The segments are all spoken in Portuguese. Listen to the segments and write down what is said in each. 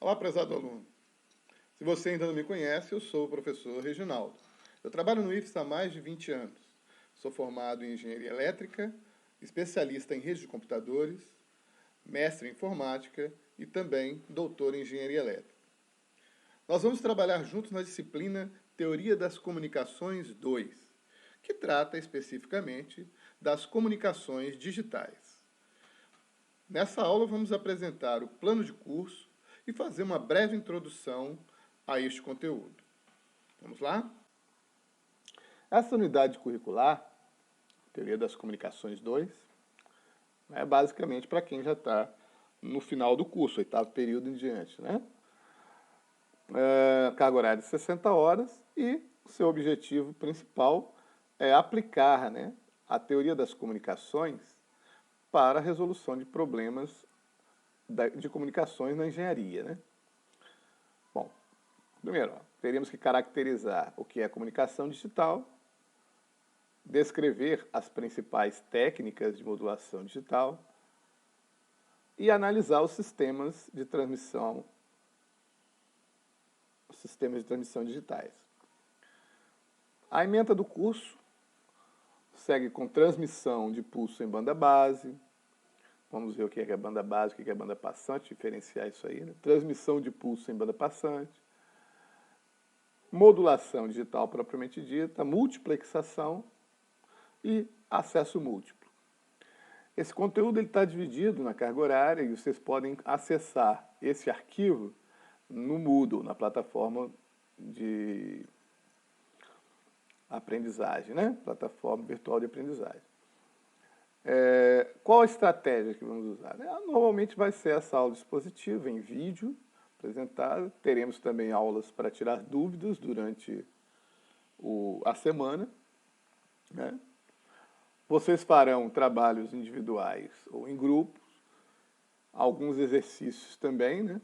Olá, prezado aluno. Se você ainda não me conhece, eu sou o professor Reginaldo. Eu trabalho no IFES há mais de 20 anos. Sou formado em Engenharia Elétrica, especialista em rede de computadores, mestre em Informática e também doutor em Engenharia Elétrica. Nós vamos trabalhar juntos na disciplina Teoria das Comunicações 2, que trata especificamente das comunicações digitais. Nessa aula vamos apresentar o plano de curso e fazer uma breve introdução a este conteúdo. Vamos lá? Essa unidade curricular, Teoria das Comunicações 2, é basicamente para quem já está no final do curso, oitavo período em diante, né? Carga horária de 60 horas e seu objetivo principal é aplicar, né, a teoria das comunicações para a resolução de problemas de comunicações na engenharia, né? Bom, primeiro, teríamos que caracterizar o que é comunicação digital, descrever as principais técnicas de modulação digital e analisar os sistemas de transmissão digitais. A ementa do curso segue com transmissão de pulso em banda base. Vamos ver o que é banda base, o que é banda passante, diferenciar isso aí, né? Transmissão de pulso em banda passante, modulação digital propriamente dita, multiplexação e acesso múltiplo. Esse conteúdo está dividido na carga horária e vocês podem acessar esse arquivo no Moodle, na plataforma de aprendizagem, né? Plataforma virtual de aprendizagem. Qual a estratégia que vamos usar? Normalmente vai ser essa aula expositiva em vídeo apresentada. Teremos também aulas para tirar dúvidas durante a semana, né? Vocês farão trabalhos individuais ou em grupos, alguns exercícios também, né?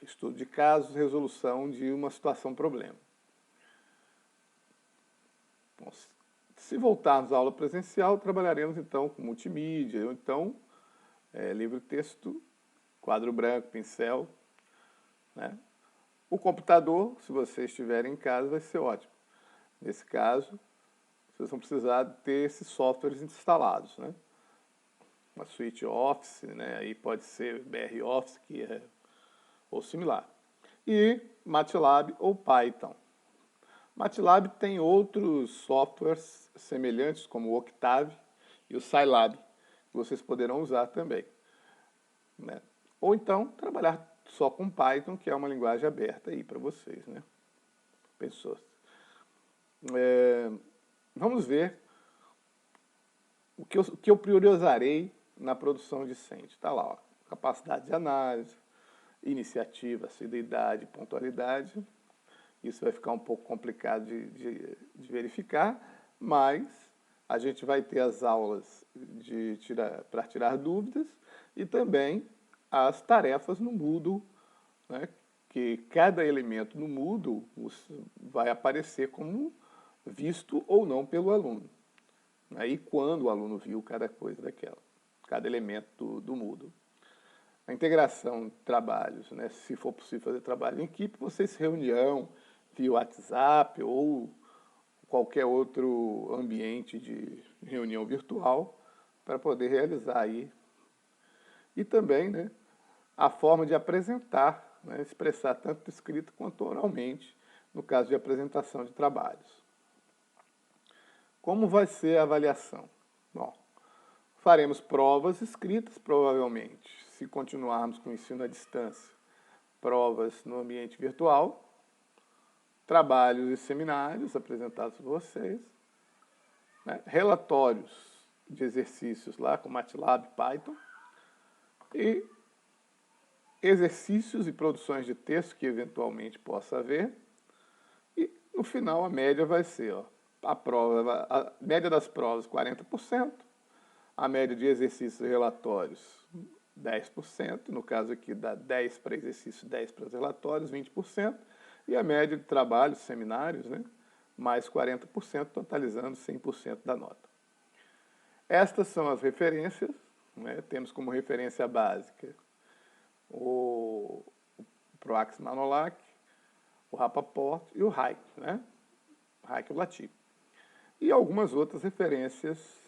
Estudo de casos, resolução de uma situação-problema. Bom, se voltarmos à aula presencial, trabalharemos então com multimídia, ou então livro-texto, quadro branco, pincel, né? O computador, se você estiver em casa, vai ser ótimo. Nesse caso, vocês vão precisar ter esses softwares instalados, né? Uma suite Office, né? Aí pode ser BR Office, ou similar. E MATLAB ou Python. MATLAB tem outros softwares semelhantes, como o Octave e o Scilab, que vocês poderão usar também, né? Ou então, trabalhar só com Python, que é uma linguagem aberta aí para vocês, né? Pessoas. Vamos ver o que eu priorizarei na produção discente. Está lá, ó, capacidade de análise, iniciativa, assiduidade, pontualidade. Isso vai ficar um pouco complicado de verificar, mas a gente vai ter as aulas para tirar dúvidas e também as tarefas no Moodle, né, que cada elemento no Moodle vai aparecer como visto ou não pelo aluno. Aí quando o aluno viu cada coisa daquela, cada elemento do Moodle. A integração de trabalhos, né, se for possível fazer trabalho em equipe, vocês se reunião via WhatsApp ou qualquer outro ambiente de reunião virtual para poder realizar aí. E também, né, a forma de apresentar, né, expressar tanto escrito quanto oralmente, no caso de apresentação de trabalhos. Como vai ser a avaliação? Bom, faremos provas escritas, provavelmente, se continuarmos com o ensino à distância, provas no ambiente virtual, trabalhos e seminários apresentados por vocês, né? Relatórios de exercícios lá com MATLAB, Python, e exercícios e produções de texto que eventualmente possa haver, e no final a média vai ser, ó, a média das provas 40%, a média de exercícios e relatórios 10%, no caso aqui dá 10 para exercício, 10 para os relatórios, 20%, e a média de trabalhos, seminários, né, mais 40%, totalizando 100% da nota. Estas são as referências, né, temos como referência básica o Electroax Manolac, o Rapaport e o Reich, né? Reich e o Latifi. E algumas outras referências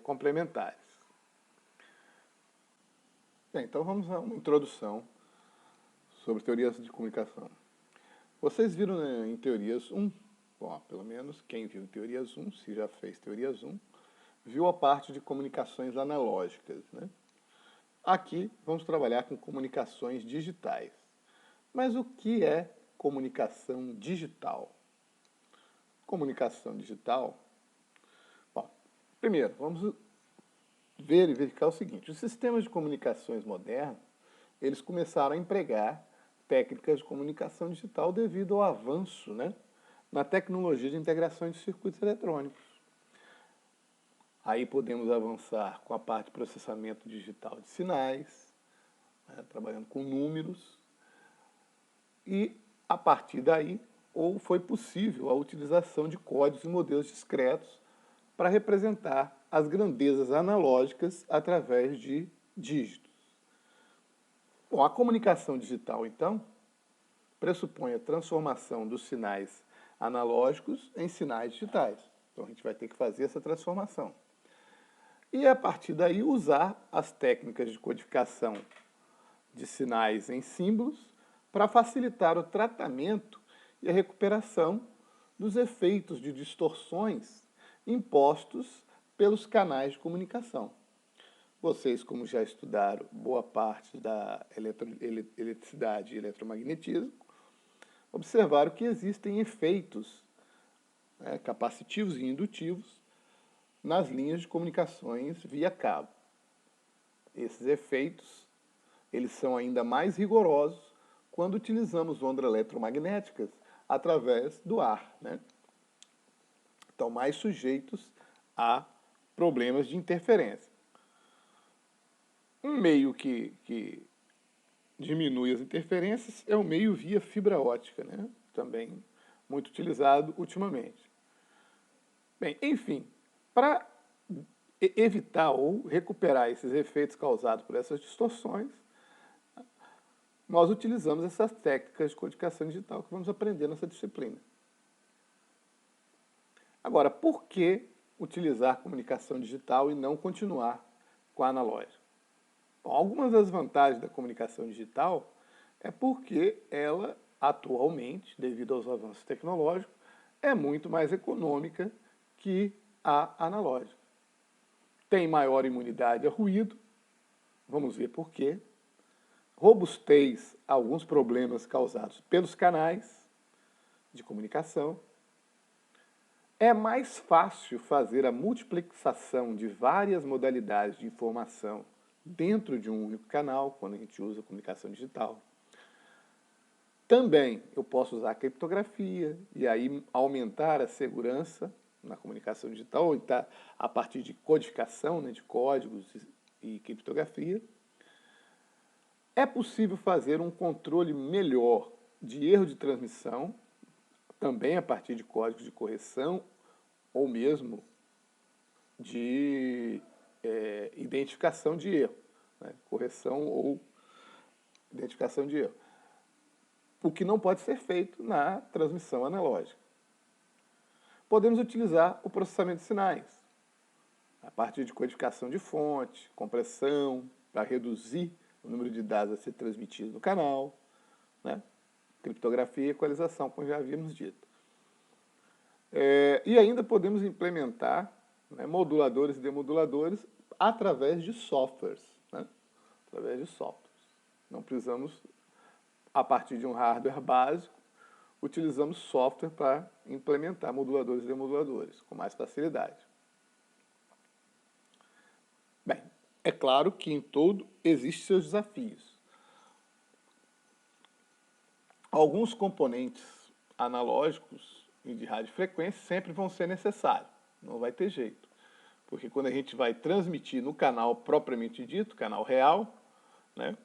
complementares. Bem, então vamos a uma introdução sobre teorias de comunicação. Vocês viram, né, em teorias 1, bom, pelo menos quem viu em teorias 1, se já fez teorias 1, viu a parte de comunicações analógicas, né? Aqui vamos trabalhar com comunicações digitais. Mas o que é comunicação digital? Comunicação digital? Bom, primeiro, vamos ver e verificar o seguinte. Os sistemas de comunicações modernos, eles começaram a empregar técnicas de comunicação digital devido ao avanço, né, na tecnologia de integração de circuitos eletrônicos. Aí podemos avançar com a parte de processamento digital de sinais, né, trabalhando com números, e a partir daí ou foi possível a utilização de códigos e modelos discretos para representar as grandezas analógicas através de dígitos. Bom, a comunicação digital, então, pressupõe a transformação dos sinais analógicos em sinais digitais. Então, a gente vai ter que fazer essa transformação. E, a partir daí, usar as técnicas de codificação de sinais em símbolos para facilitar o tratamento e a recuperação dos efeitos de distorções impostos pelos canais de comunicação. Vocês, como já estudaram boa parte da eletricidade e eletromagnetismo, observaram que existem efeitos, né, capacitivos e indutivos nas linhas de comunicações via cabo. Esses efeitos, eles são ainda mais rigorosos quando utilizamos ondas eletromagnéticas através do ar, né? Estão mais sujeitos a problemas de interferência. Um meio que diminui as interferências é o meio via fibra ótica, né? Também muito utilizado ultimamente. Bem, enfim, para evitar ou recuperar esses efeitos causados por essas distorções, nós utilizamos essas técnicas de codificação digital que vamos aprender nessa disciplina. Agora, por que utilizar comunicação digital e não continuar com a analógica? Bom, algumas das vantagens da comunicação digital é porque ela, atualmente, devido aos avanços tecnológicos, é muito mais econômica que a analógica. Tem maior imunidade a ruído, vamos ver por quê. Robustez a alguns problemas causados pelos canais de comunicação. É mais fácil fazer a multiplexação de várias modalidades de informação dentro de um único canal, quando a gente usa a comunicação digital. Também eu posso usar a criptografia e aí aumentar a segurança na comunicação digital, a partir de codificação, né, de códigos e criptografia. É possível fazer um controle melhor de erro de transmissão, também a partir de códigos de correção ou mesmo de identificação de erro, né? Correção ou identificação de erro. O que não pode ser feito na transmissão analógica. Podemos utilizar o processamento de sinais, a partir de codificação de fonte, compressão, para reduzir o número de dados a ser transmitido no canal, né? Criptografia e equalização, como já havíamos dito. E ainda podemos implementar, né, moduladores e demoduladores através de softwares, né? Através de softwares. Não precisamos, a partir de um hardware básico, utilizamos software para implementar moduladores e demoduladores com mais facilidade. Bem, é claro que em todo existem seus desafios. Alguns componentes analógicos e de radiofrequência sempre vão ser necessários, não vai ter jeito. Porque quando a gente vai transmitir no canal propriamente dito, canal real, né,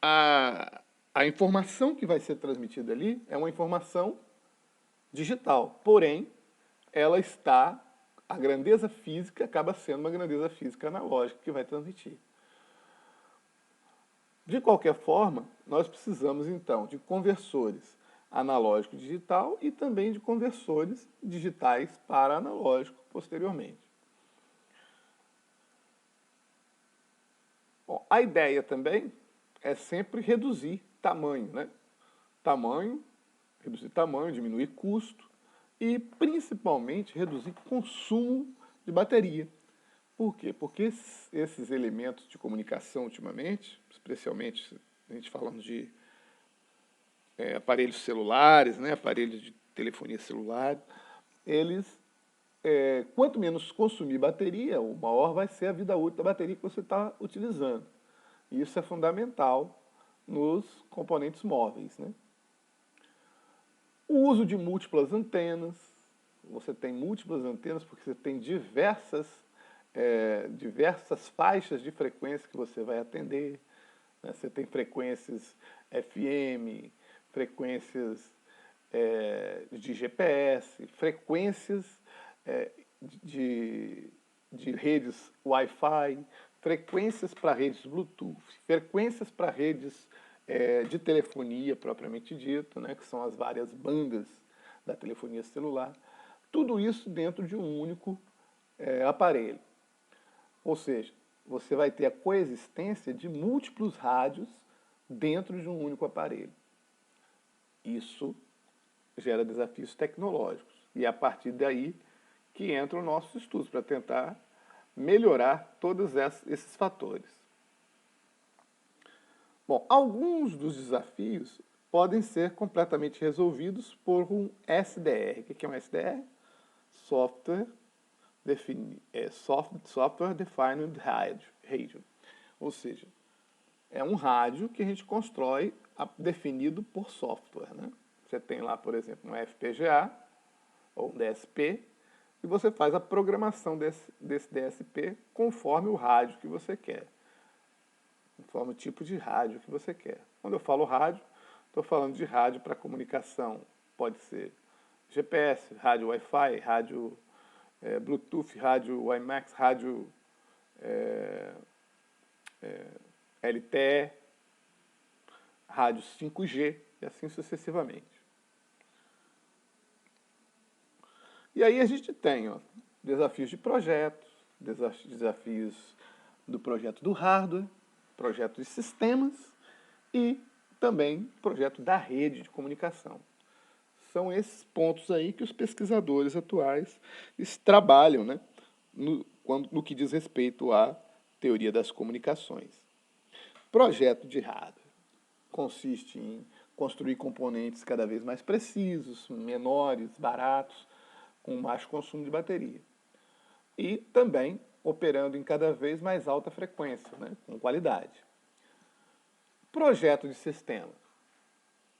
a informação que vai ser transmitida ali é uma informação digital, porém, a grandeza física acaba sendo uma grandeza física analógica que vai transmitir. De qualquer forma, nós precisamos então de conversores analógico digital e também de conversores digitais para analógico posteriormente. Bom, a ideia também é sempre reduzir tamanho, né? Reduzir tamanho, diminuir custo e principalmente reduzir consumo de bateria. Por quê? Porque esses elementos de comunicação ultimamente, especialmente a gente falando de aparelhos celulares, né, aparelhos de telefonia celular, eles, quanto menos consumir bateria, o maior vai ser a vida útil da bateria que você está utilizando. E isso é fundamental nos componentes móveis, né? O uso de múltiplas antenas, você tem múltiplas antenas porque você tem diversas faixas de frequência que você vai atender, né? Você tem frequências FM, frequências de GPS, frequências de redes Wi-Fi, frequências para redes Bluetooth, frequências para redes de telefonia propriamente dito, né, que são as várias bandas da telefonia celular. Tudo isso dentro de um único aparelho. Ou seja, você vai ter a coexistência de múltiplos rádios dentro de um único aparelho. Isso gera desafios tecnológicos. E é a partir daí que entram nossos estudos para tentar melhorar todos esses fatores. Bom, alguns dos desafios podem ser completamente resolvidos por um SDR. O que é um SDR? Software Defined Radio. Ou seja, é um rádio que a gente constrói definido por software, né? Você tem lá, por exemplo, um FPGA ou um DSP e você faz a programação desse DSP conforme o rádio que você quer, conforme o tipo de rádio que você quer. Quando eu falo rádio, estou falando de rádio para comunicação. Pode ser GPS, rádio Wi-Fi, rádio Bluetooth, rádio WiMAX, rádio LTE, rádio 5G e assim sucessivamente. E aí a gente tem desafios de projetos, desafios do projeto do hardware, projeto de sistemas e também projeto da rede de comunicação. São esses pontos aí que os pesquisadores atuais trabalham, né, no que diz respeito à teoria das comunicações. Projeto de hardware consiste em construir componentes cada vez mais precisos, menores, baratos, com baixo consumo de bateria. E também operando em cada vez mais alta frequência, né, com qualidade. Projeto de sistema.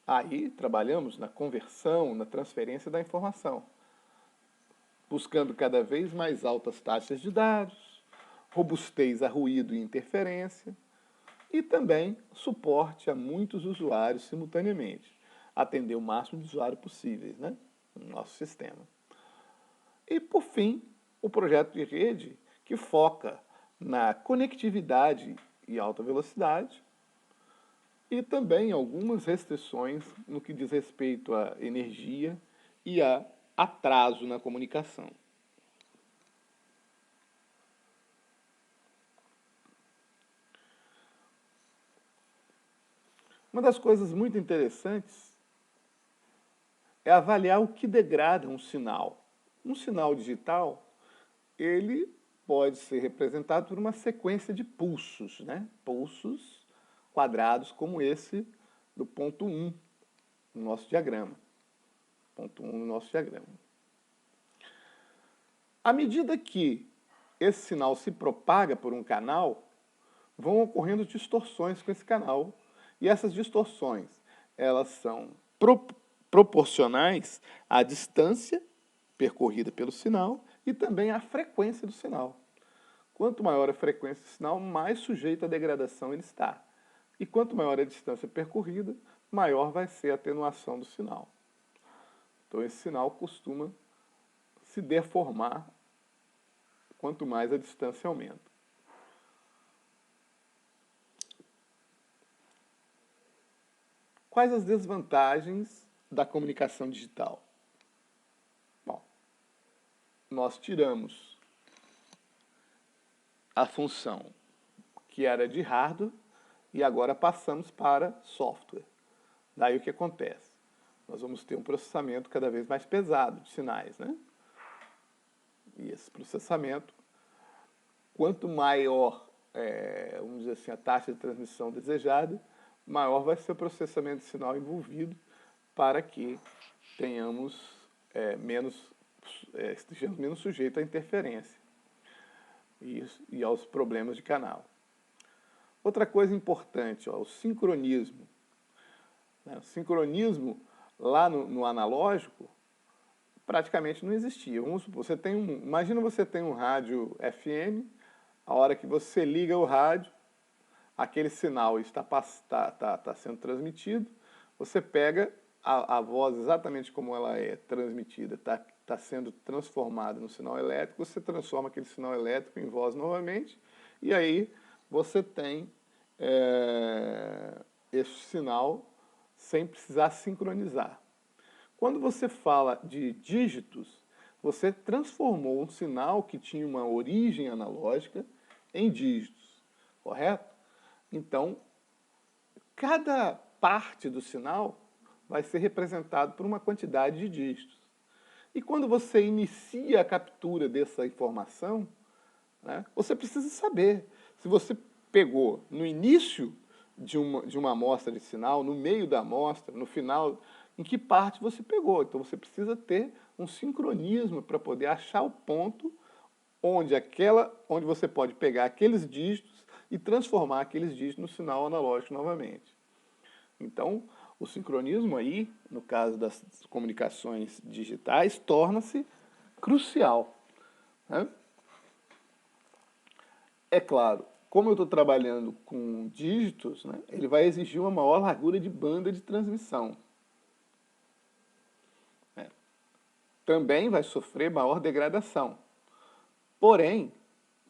Aí trabalhamos na conversão, na transferência da informação, buscando cada vez mais altas taxas de dados, robustez a ruído e interferência, e também suporte a muitos usuários simultaneamente, atender o máximo de usuários possíveis, né, no nosso sistema. E, por fim, o projeto de rede, que foca na conectividade e alta velocidade, e também algumas restrições no que diz respeito à energia e a atraso na comunicação. Uma das coisas muito interessantes é avaliar o que degrada um sinal. Um sinal digital, ele pode ser representado por uma sequência de pulsos, né? Pulsos quadrados como esse do ponto 1 no nosso diagrama. Ponto 1 no nosso diagrama. À medida que esse sinal se propaga por um canal, vão ocorrendo distorções com esse canal. E essas distorções, elas são proporcionais à distância percorrida pelo sinal e também à frequência do sinal. Quanto maior a frequência do sinal, mais sujeito à degradação ele está. E quanto maior a distância percorrida, maior vai ser a atenuação do sinal. Então esse sinal costuma se deformar quanto mais a distância aumenta. Quais as desvantagens da comunicação digital? Bom, nós tiramos a função que era de hardware e agora passamos para software. Daí o que acontece? Nós vamos ter um processamento cada vez mais pesado de sinais, né? E esse processamento, quanto maior, vamos dizer assim, a taxa de transmissão desejada, maior vai ser o processamento de sinal envolvido para que tenhamos estejamos menos sujeitos à interferência e aos problemas de canal. Outra coisa importante, o sincronismo. O sincronismo lá no analógico praticamente não existia. Imagina você tem um rádio FM, a hora que você liga o rádio, aquele sinal está sendo transmitido, você pega a voz exatamente como ela é transmitida, está sendo transformada no sinal elétrico, você transforma aquele sinal elétrico em voz novamente, e aí você tem esse sinal sem precisar sincronizar. Quando você fala de dígitos, você transformou um sinal que tinha uma origem analógica em dígitos, correto? Então, cada parte do sinal vai ser representado por uma quantidade de dígitos. E quando você inicia a captura dessa informação, né, você precisa saber se você pegou no início de uma amostra de sinal, no meio da amostra, no final, em que parte você pegou. Então você precisa ter um sincronismo para poder achar o ponto onde você pode pegar aqueles dígitos e transformar aqueles dígitos no sinal analógico novamente. Então, o sincronismo aí, no caso das comunicações digitais, torna-se crucial, né? É claro, como eu estou trabalhando com dígitos, né, ele vai exigir uma maior largura de banda de transmissão. Também vai sofrer maior degradação. Porém,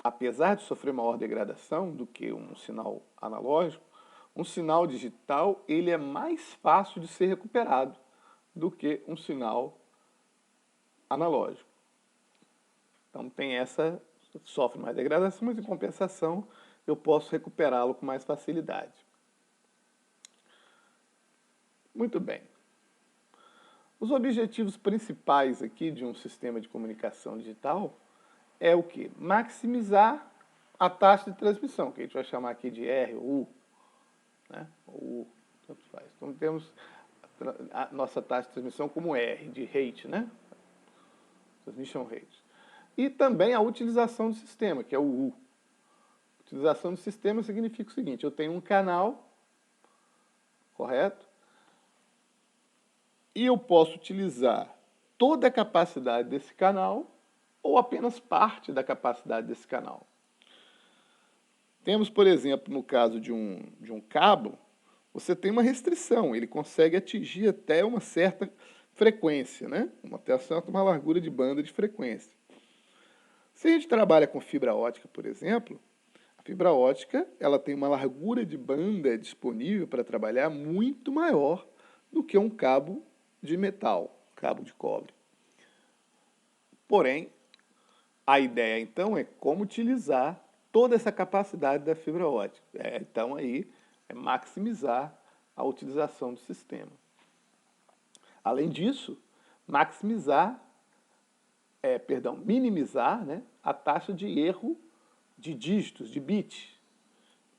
apesar de sofrer maior degradação do que um sinal analógico, um sinal digital ele é mais fácil de ser recuperado do que um sinal analógico. Então sofre mais degradação, mas em compensação eu posso recuperá-lo com mais facilidade. Muito bem. Os objetivos principais aqui de um sistema de comunicação digital é o quê? Maximizar a taxa de transmissão, que a gente vai chamar aqui de R ou U, né? Ou U, tanto faz. Então temos a nossa taxa de transmissão como R, de rate, né? Transmission rate. E também a utilização do sistema, que é o U. Utilização do sistema significa o seguinte: eu tenho um canal, correto? E eu posso utilizar toda a capacidade desse canal ou apenas parte da capacidade desse canal. Temos, por exemplo, no caso de um cabo, você tem uma restrição, ele consegue atingir até uma certa frequência, né? Até uma largura de banda de frequência. Se a gente trabalha com fibra ótica, por exemplo, a fibra ótica ela tem uma largura de banda disponível para trabalhar muito maior do que um cabo de metal, cabo de cobre. Porém, a ideia então é como utilizar toda essa capacidade da fibra ótica. Então aí é maximizar a utilização do sistema. Além disso, minimizar, né, a taxa de erro de dígitos, de bits.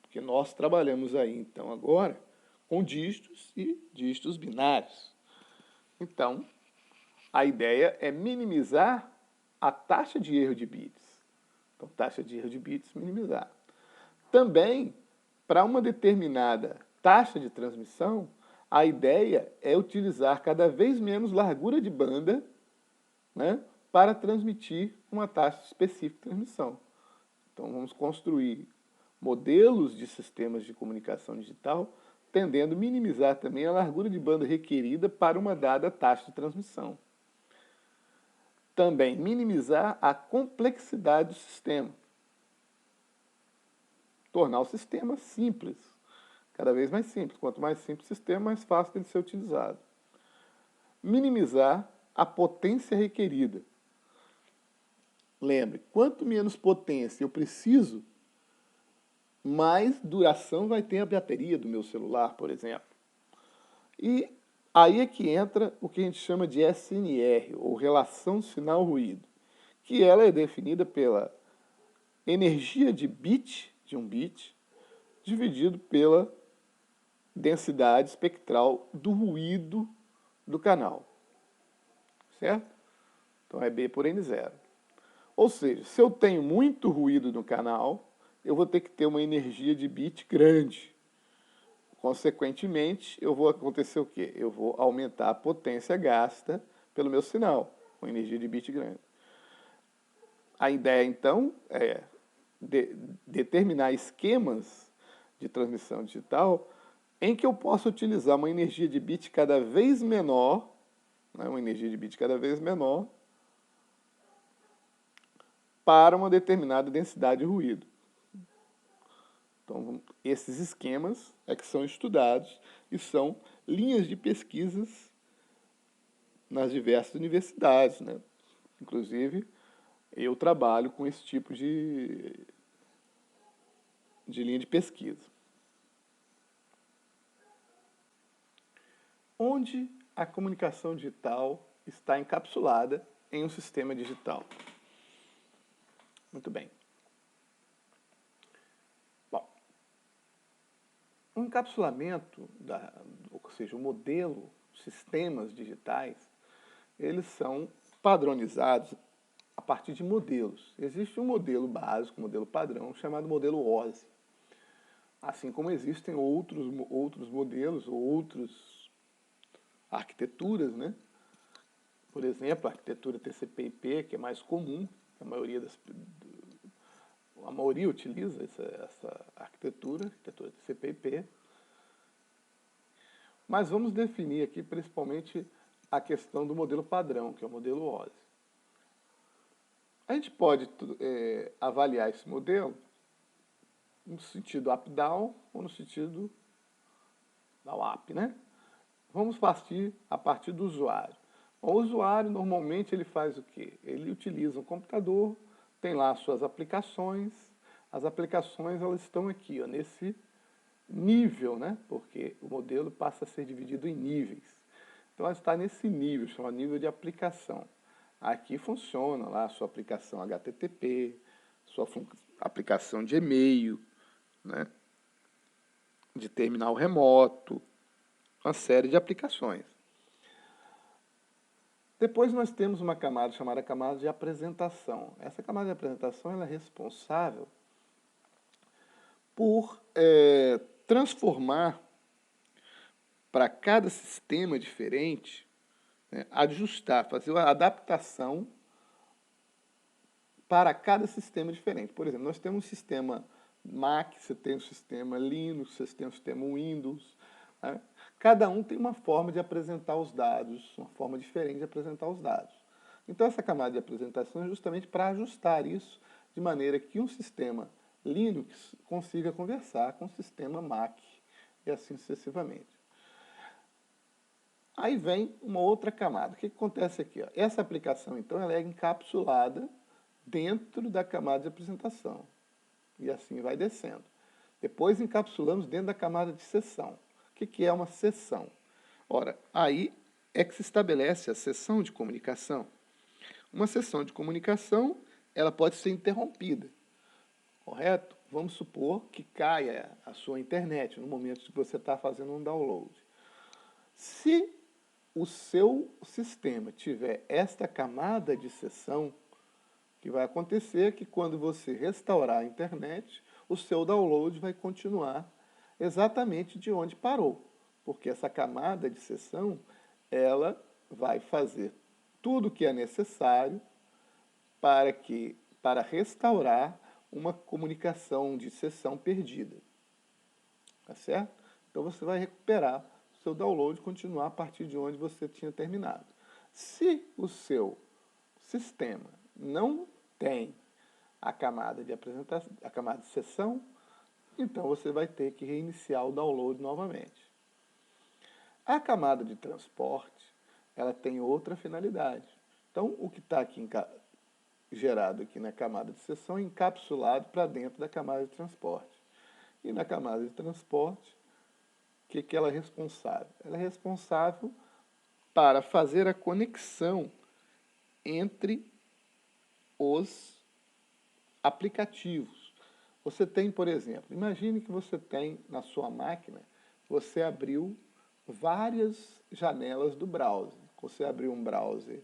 Porque nós trabalhamos aí então agora com dígitos e dígitos binários. Então, a ideia é minimizar a taxa de erro de bits. Então, taxa de erro de bits, minimizar. Também, para uma determinada taxa de transmissão, a ideia é utilizar cada vez menos largura de banda, né, para transmitir uma taxa específica de transmissão. Então, vamos construir modelos de sistemas de comunicação digital tendendo a minimizar também a largura de banda requerida para uma dada taxa de transmissão. Também minimizar a complexidade do sistema. Tornar o sistema simples, cada vez mais simples. Quanto mais simples o sistema, mais fácil ele ser utilizado. Minimizar a potência requerida. Lembre, quanto menos potência eu preciso, mais duração vai ter a bateria do meu celular, por exemplo. E aí é que entra o que a gente chama de SNR, ou relação sinal-ruído, que ela é definida pela energia de bit, de um bit, dividido pela densidade espectral do ruído do canal. Certo? Então é B por N0. Ou seja, se eu tenho muito ruído no canal, eu vou ter que ter uma energia de bit grande. Consequentemente, eu vou acontecer o quê? Eu vou aumentar a potência gasta pelo meu sinal, com energia de bit grande. A ideia, então, é determinar esquemas de transmissão digital em que eu possa utilizar uma energia de bit cada vez menor, né, uma energia de bit cada vez menor, para uma determinada densidade de ruído. Então, esses esquemas é que são estudados e são linhas de pesquisas nas diversas universidades, né? Inclusive, eu trabalho com esse tipo de linha de pesquisa. Onde a comunicação digital está encapsulada em um sistema digital? Muito bem. Bom, o encapsulamento, ou seja, o modelo, sistemas digitais, eles são padronizados a partir de modelos. Existe um modelo básico, um modelo padrão, chamado modelo OSI. Assim como existem outros modelos, outras arquiteturas, né? Por exemplo, a arquitetura TCP/IP, que é mais comum, a maioria utiliza essa arquitetura TCP/IP. Mas vamos definir aqui principalmente a questão do modelo padrão, que é o modelo OSI. A gente pode avaliar esse modelo no sentido up-down ou no sentido down-up, né? Vamos partir a partir do usuário. O usuário, normalmente, ele faz o quê? Ele utiliza um computador, tem lá as suas aplicações. As aplicações, elas estão aqui, ó, nesse nível, né? Porque o modelo passa a ser dividido em níveis. Então, ela está nesse nível, chama nível de aplicação. Aqui funciona lá a sua aplicação HTTP, sua aplicação de e-mail, né? De terminal remoto, uma série de aplicações. Depois nós temos uma camada chamada camada de apresentação. Essa camada de apresentação ela é responsável por transformar para cada sistema diferente, né, ajustar, fazer a adaptação para cada sistema diferente. Por exemplo, nós temos um sistema Mac, você tem um sistema Linux, você tem um sistema Windows, né? Cada um tem uma forma de apresentar os dados, uma forma diferente de apresentar os dados. Então, essa camada de apresentação é justamente para ajustar isso de maneira que um sistema Linux consiga conversar com o sistema Mac e assim sucessivamente. Aí vem uma outra camada. O que acontece aqui? Ó? Essa aplicação, então, ela é encapsulada dentro da camada de apresentação. E assim vai descendo. Depois encapsulamos dentro da camada de sessão. O que é uma sessão? Ora, aí é que se estabelece a sessão de comunicação. Uma sessão de comunicação, ela pode ser interrompida, correto? Vamos supor que caia a sua internet no momento que você está fazendo um download. Se o seu sistema tiver esta camada de sessão, o que vai acontecer é que quando você restaurar a internet, o seu download vai continuar exatamente de onde parou, porque essa camada de sessão, ela vai fazer tudo o que é necessário para restaurar uma comunicação de sessão perdida. Tá certo? Então você vai recuperar o seu download e continuar a partir de onde você tinha terminado. Se o seu sistema não tem a camada de apresentação, a camada de sessão, Então você vai ter que reiniciar o download novamente. A camada de transporte, ela tem outra finalidade. Então, o que está aqui gerado aqui na camada de seção é encapsulado para dentro da camada de transporte. E na camada de transporte, o que ela é responsável? Ela é responsável para fazer a conexão entre os aplicativos. Você tem, por exemplo, imagine que você tem na sua máquina, você abriu várias janelas do browser. Você abriu um browser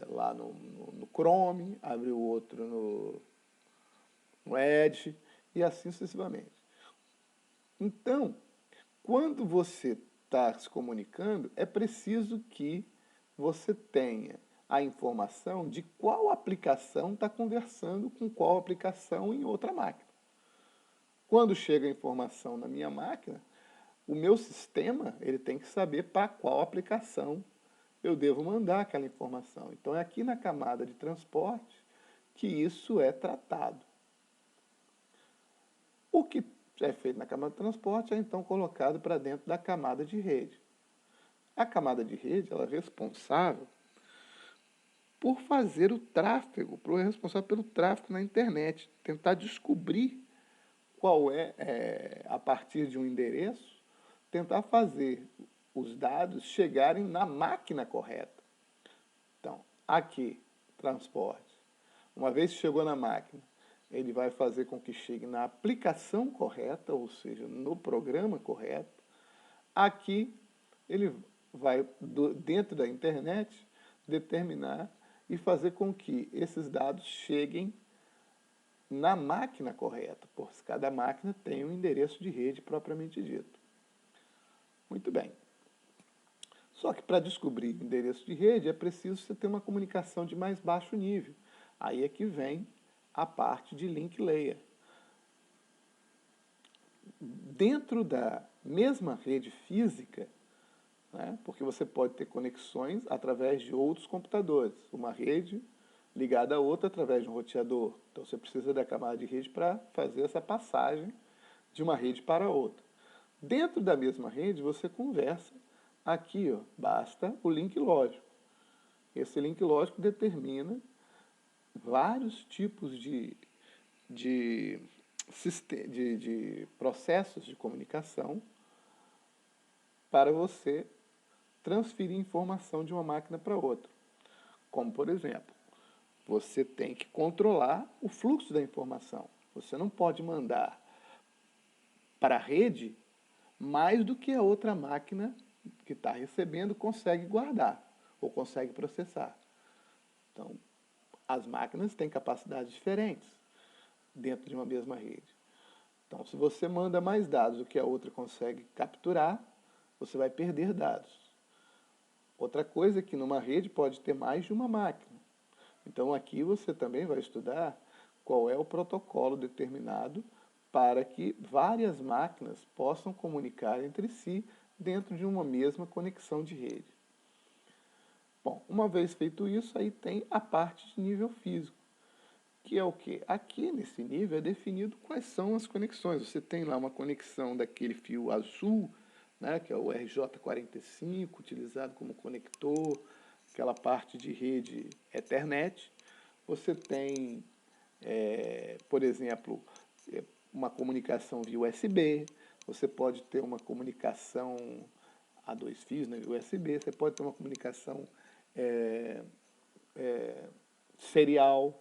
lá no Chrome, abriu outro no Edge e assim sucessivamente. Então, quando você está se comunicando, é preciso que você tenha a informação de qual aplicação está conversando com qual aplicação em outra máquina. Quando chega a informação na minha máquina, o meu sistema ele tem que saber para qual aplicação eu devo mandar aquela informação. Então é aqui na camada de transporte que isso é tratado. O que é feito na camada de transporte é então colocado para dentro da camada de rede. A camada de rede ela é responsável por fazer o tráfego, é responsável pelo tráfego na internet, tentar descobrir qual a partir de um endereço, tentar fazer os dados chegarem na máquina correta. Então, aqui, transporte. Uma vez que chegou na máquina, ele vai fazer com que chegue na aplicação correta, ou seja, no programa correto. Aqui, ele vai, dentro da internet, determinar e fazer com que esses dados cheguem na máquina correta, pois cada máquina tem um endereço de rede propriamente dito. Muito bem. Só que para descobrir o endereço de rede é preciso você ter uma comunicação de mais baixo nível. Aí é que vem a parte de link layer. Dentro da mesma rede física, né, porque você pode ter conexões através de outros computadores, uma rede ligada a outra através de um roteador. Então você precisa da camada de rede para fazer essa passagem de uma rede para outra. Dentro da mesma rede você conversa aqui, ó, basta o link lógico. Esse link lógico determina vários tipos de processos de comunicação para você transferir informação de uma máquina para outra. Como, por exemplo, você tem que controlar o fluxo da informação. Você não pode mandar para a rede mais do que a outra máquina que está recebendo consegue guardar ou consegue processar. Então, as máquinas têm capacidades diferentes dentro de uma mesma rede. Então, se você manda mais dados do que a outra consegue capturar, você vai perder dados. Outra coisa é que numa rede pode ter mais de uma máquina. Então, aqui você também vai estudar qual é o protocolo determinado para que várias máquinas possam comunicar entre si dentro de uma mesma conexão de rede. Bom, uma vez feito isso, aí tem a parte de nível físico, que é o quê? Aqui nesse nível é definido quais são as conexões. Você tem lá uma conexão daquele fio azul, né, que é o RJ45, utilizado como conector, aquela parte de rede Ethernet. Você tem, por exemplo, uma comunicação via USB, você pode ter uma comunicação a dois fios, né, USB, você pode ter uma comunicação serial.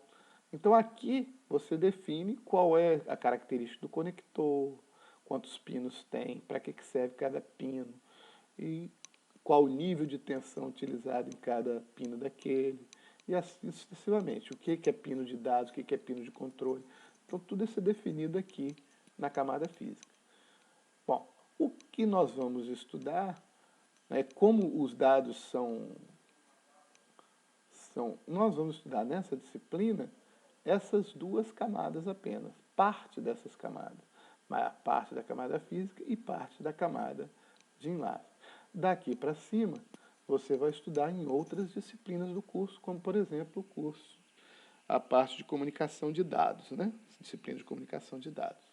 Então aqui você define qual é a característica do conector, quantos pinos tem, para que serve cada pino e qual o nível de tensão utilizado em cada pino daquele e assim sucessivamente. O que é pino de dados, o que é pino de controle. Então tudo isso é definido aqui na camada física. Bom, o que nós vamos estudar é como os dados nós vamos estudar nessa disciplina essas duas camadas apenas, parte dessas camadas, parte da camada física e parte da camada de enlace. Daqui para cima, você vai estudar em outras disciplinas do curso, como por exemplo o curso, a parte de comunicação de dados, né? Disciplina de comunicação de dados.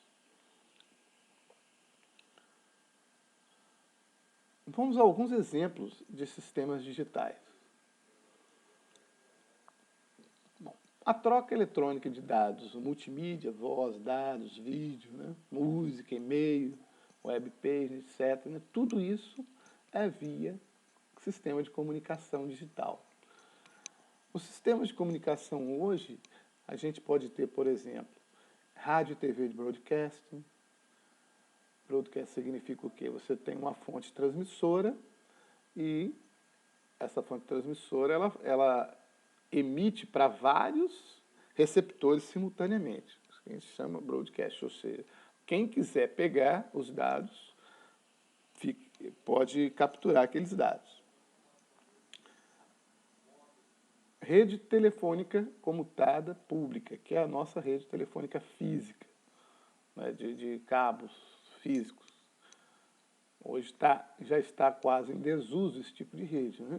Vamos a alguns exemplos de sistemas digitais. Bom, a troca eletrônica de dados, multimídia, voz, dados, vídeo, né? Música, e-mail, webpage, etc. Né? Tudo isso é via sistema de comunicação digital. Os sistemas de comunicação hoje, a gente pode ter, por exemplo, rádio e TV de broadcasting. Broadcast significa o quê? Você tem uma fonte transmissora e essa fonte transmissora ela emite para vários receptores simultaneamente. Isso que a gente chama broadcast, ou seja, quem quiser pegar os dados pode capturar aqueles dados. Rede telefônica comutada pública, que é a nossa rede telefônica física, né, de cabos físicos. Hoje já está quase em desuso esse tipo de rede. Né?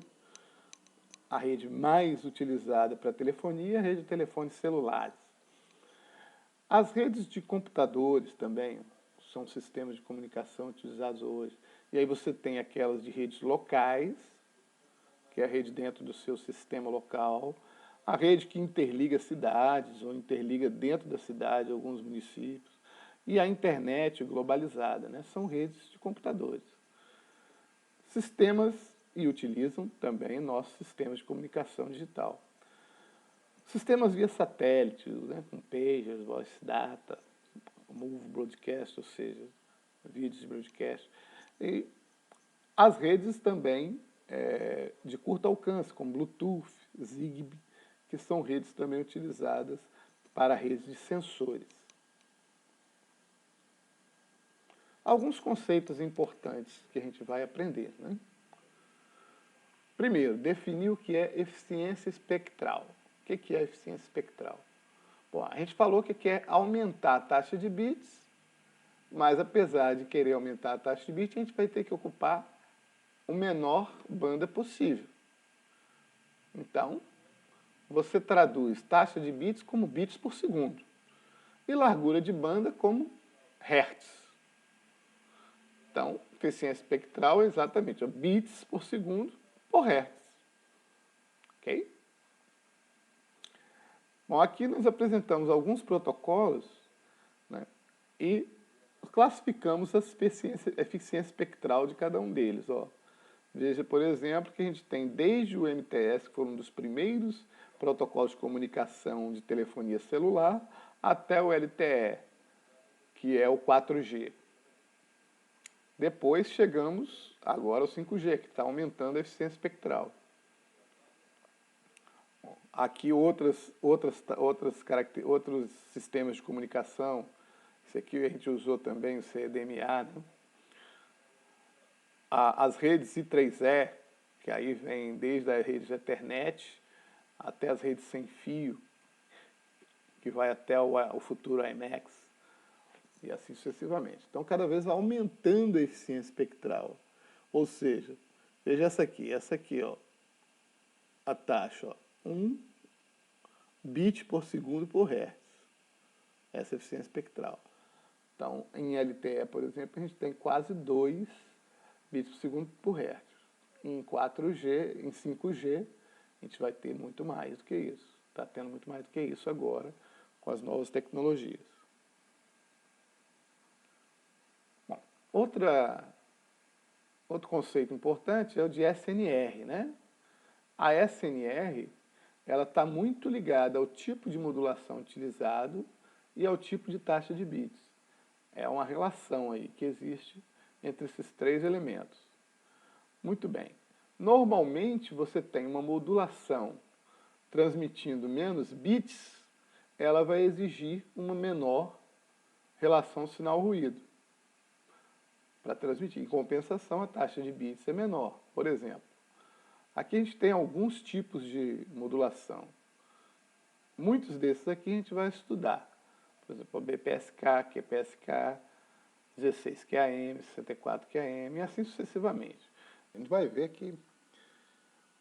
A rede mais utilizada para telefonia é a rede de telefones celulares. As redes de computadores também são sistemas de comunicação utilizados hoje. E aí você tem aquelas de redes locais, que é a rede dentro do seu sistema local, a rede que interliga cidades ou interliga dentro da cidade alguns municípios, e a internet globalizada, né? São redes de computadores. Sistemas, e utilizam também nossos sistemas de comunicação digital. Sistemas via satélite, né? Com pagers, voice data, move broadcast, ou seja, vídeos de broadcast. E as redes também de curto alcance, como Bluetooth, Zigbee, que são redes também utilizadas para redes de sensores. Alguns conceitos importantes que a gente vai aprender. Né? Primeiro, definir o que é eficiência espectral. O que é eficiência espectral? Bom, a gente falou que quer aumentar a taxa de bits, mas apesar de querer aumentar a taxa de bits, a gente vai ter que ocupar o menor banda possível. Então, você traduz taxa de bits como bits por segundo e largura de banda como hertz. Então, eficiência espectral é exatamente bits por segundo por hertz. Ok? Bom, aqui nós apresentamos alguns protocolos, né, e classificamos a eficiência espectral de cada um deles. Ó. Veja, por exemplo, que a gente tem desde o MTS, que foi um dos primeiros protocolos de comunicação de telefonia celular, até o LTE, que é o 4G. Depois chegamos agora ao 5G, que está aumentando a eficiência espectral. Aqui outros sistemas de comunicação. Esse aqui a gente usou também, o CDMA. Né? As redes I3E, que aí vem desde a rede de Ethernet até as redes sem fio, que vai até o futuro IMAX, e assim sucessivamente. Então, cada vez vai aumentando a eficiência espectral. Ou seja, veja essa aqui, ó, a taxa, ó, 1 bit por segundo por hertz. Essa é a eficiência espectral. Então, em LTE, por exemplo, a gente tem quase 2 bits por segundo por hertz. Em 4G, em 5G, a gente vai ter muito mais do que isso. Está tendo muito mais do que isso agora, com as novas tecnologias. Bom, outro conceito importante é o de SNR, né? A SNR, ela está muito ligada ao tipo de modulação utilizado e ao tipo de taxa de bits. É uma relação aí que existe entre esses três elementos. Muito bem. Normalmente você tem uma modulação transmitindo menos bits, ela vai exigir uma menor relação sinal-ruído para transmitir. Em compensação, a taxa de bits é menor. Por exemplo, aqui a gente tem alguns tipos de modulação. Muitos desses aqui a gente vai estudar. Por exemplo, o BPSK, QPSK, 16QAM, 64QAM e assim sucessivamente. A gente vai ver que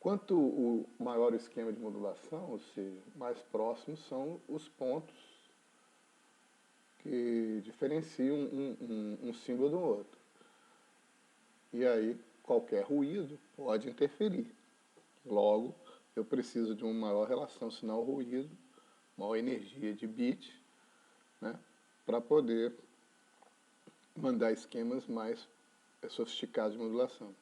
quanto o maior o esquema de modulação, ou seja, mais próximos são os pontos que diferenciam um símbolo do outro. E aí, qualquer ruído pode interferir. Logo, eu preciso de uma maior relação sinal-ruído, maior energia de bit, né, para poder mandar esquemas mais sofisticados de modulação.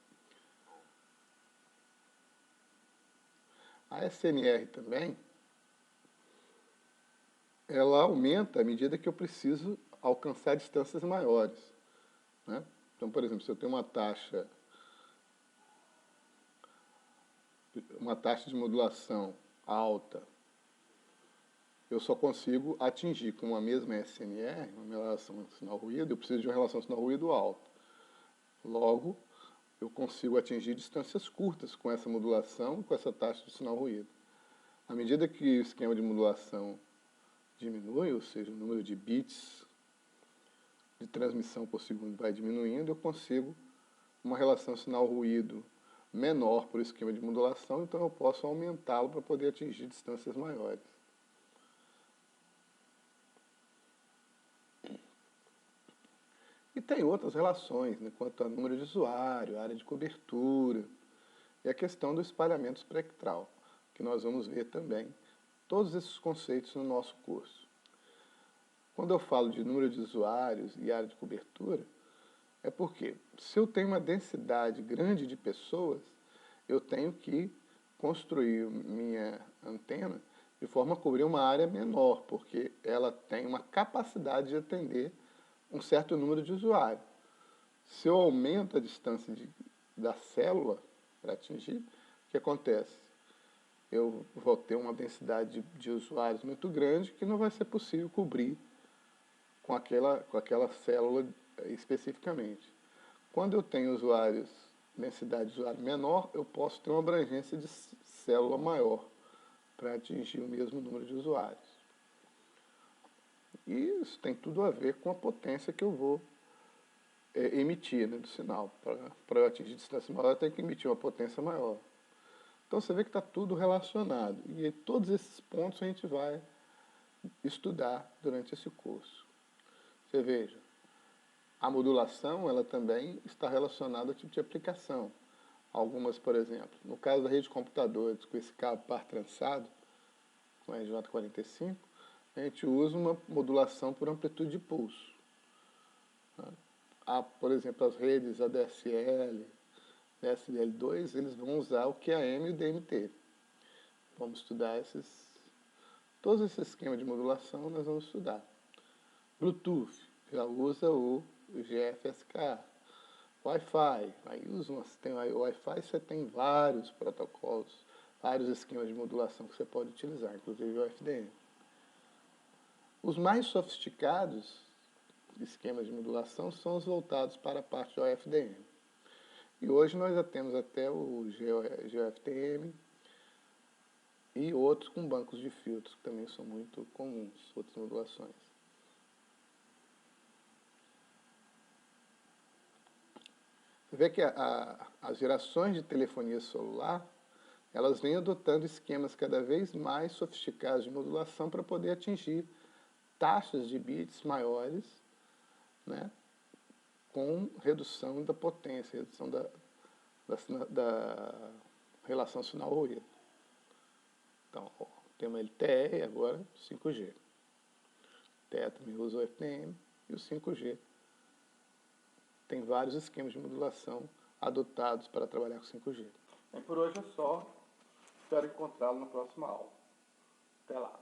A SNR também, ela aumenta à medida que eu preciso alcançar distâncias maiores, né? Então, por exemplo, se eu tenho uma taxa de modulação alta, eu só consigo atingir com a mesma SNR, uma relação sinal-ruído, eu preciso de uma relação sinal-ruído alta. Logo, eu consigo atingir distâncias curtas com essa modulação, com essa taxa de sinal-ruído. À medida que o esquema de modulação diminui, ou seja, o número de bits de transmissão por segundo vai diminuindo, eu consigo uma relação sinal-ruído menor para o esquema de modulação, então eu posso aumentá-lo para poder atingir distâncias maiores. E tem outras relações, né, quanto a número de usuário, área de cobertura e a questão do espalhamento espectral, que nós vamos ver também todos esses conceitos no nosso curso. Quando eu falo de número de usuários e área de cobertura, é porque se eu tenho uma densidade grande de pessoas, eu tenho que construir minha antena de forma a cobrir uma área menor, porque ela tem uma capacidade de atender um certo número de usuários. Se eu aumento a distância da célula para atingir, o que acontece? Eu vou ter uma densidade de usuários muito grande que não vai ser possível cobrir com aquela célula especificamente. Quando eu tenho densidade de usuário menor, eu posso ter uma abrangência de célula maior para atingir o mesmo número de usuários. E isso tem tudo a ver com a potência que eu vou emitir, né, do sinal. Para eu atingir distância maior, eu tenho que emitir uma potência maior. Então você vê que está tudo relacionado. E todos esses pontos a gente vai estudar durante esse curso. Você veja, a modulação ela também está relacionada ao tipo de aplicação. Algumas, por exemplo, no caso da rede de computadores, com esse cabo par trançado, com a RJ45, a gente usa uma modulação por amplitude de pulso. Por exemplo, as redes ADSL, SDL2, eles vão usar o QAM e o DMT. Vamos estudar todos esses esquemas de modulação, nós vamos estudar. Bluetooth, já usa o GFSK. Wi-Fi, tem Wi-Fi, você tem vários protocolos, vários esquemas de modulação que você pode utilizar, inclusive o FDM. Os mais sofisticados esquemas de modulação são os voltados para a parte do OFDM. E hoje nós já temos até o GOFDM e outros com bancos de filtros, que também são muito comuns, outras modulações. Você vê que as gerações de telefonia celular, elas vêm adotando esquemas cada vez mais sofisticados de modulação para poder atingir taxas de bits maiores, né, com redução da potência, redução da relação sinal-ruído. Então, tem uma LTE e agora 5G. LTE também usa o FDM e o 5G. Tem vários esquemas de modulação adotados para trabalhar com 5G. Por hoje é só. Espero encontrá-lo na próxima aula. Até lá.